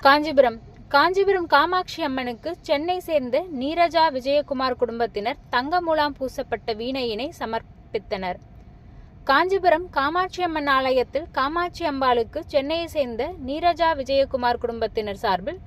காஞ்சிபுரம் காமாட்சி அம்மனுக்கு சென்னை சேர்ந்த நீரஜா விஜயகுமார் குடும்பத்தினர் தங்க முலாம் பூசப்பட்ட வீணையினை சமர்ப்பித்தனர். காஞ்சிபுரம் காமாட்சி அம்மன் ஆலயத்தில் காமாட்சி அம்பாளுக்கு சென்னையை சேர்ந்த நீரஜா விஜயகுமார் குடும்பத்தினர் சார்பில்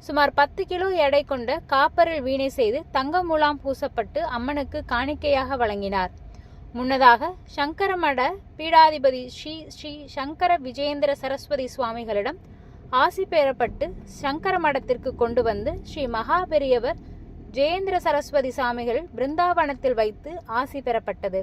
சுமார் 10 கிலோ எடை கொண்ட காப்பரில் வீணை செய்து தங்க முலாம் பூசப்பட்டு அம்மனுக்கு காணிக்கையாக வழங்கினார். முன்னதாக சங்கரமட பீடாதிபதி ஸ்ரீ ஸ்ரீ சங்கர விஜயேந்திர சரஸ்வதி சுவாமிகளிடம் ஆசி பெறப்பட்டு சங்கர மடத்திற்கு கொண்டு வந்து ஸ்ரீ மகா பெரியவர் ஜெயேந்திர சரஸ்வதி சாமிகள் பிருந்தாவனத்தில் வைத்து ஆசி பெறப்பட்டது.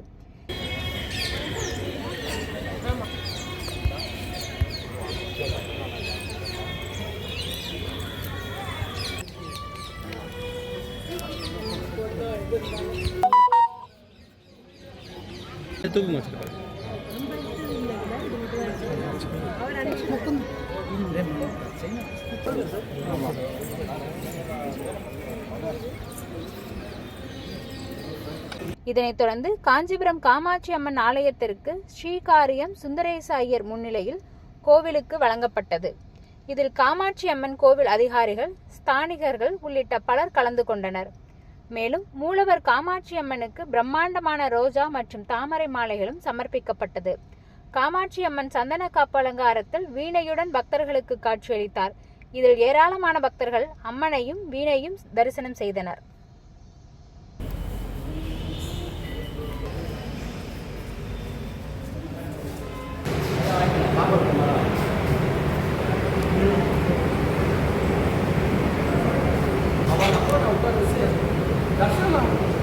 இதனைத் தொடர்ந்து காஞ்சிபுரம் காமாட்சி அம்மன் ஆலயத்திற்கு ஸ்ரீகாரியம் சுந்தரேச ஐயர் முன்னிலையில் கோவிலுக்கு வழங்கப்பட்டது. இதில் காமாட்சி அம்மன் கோவில் அதிகாரிகள், ஸ்தானிகர்கள் உள்ளிட்ட பலர் கலந்து கொண்டனர். மேலும் மூலவர் காமாட்சி அம்மனுக்கு பிரம்மாண்டமான ரோஜா மற்றும் தாமரை மாலைகளும் சமர்ப்பிக்கப்பட்டது. காமாட்சி அம்மன் சந்தன காப்பு அலங்காரத்தில் வீணையுடன் பக்தர்களுக்கு காட்சியளித்தார். இதில் ஏராளமான பக்தர்கள் அம்மனையும் வீணையும் தரிசனம் செய்தனர். दर्शन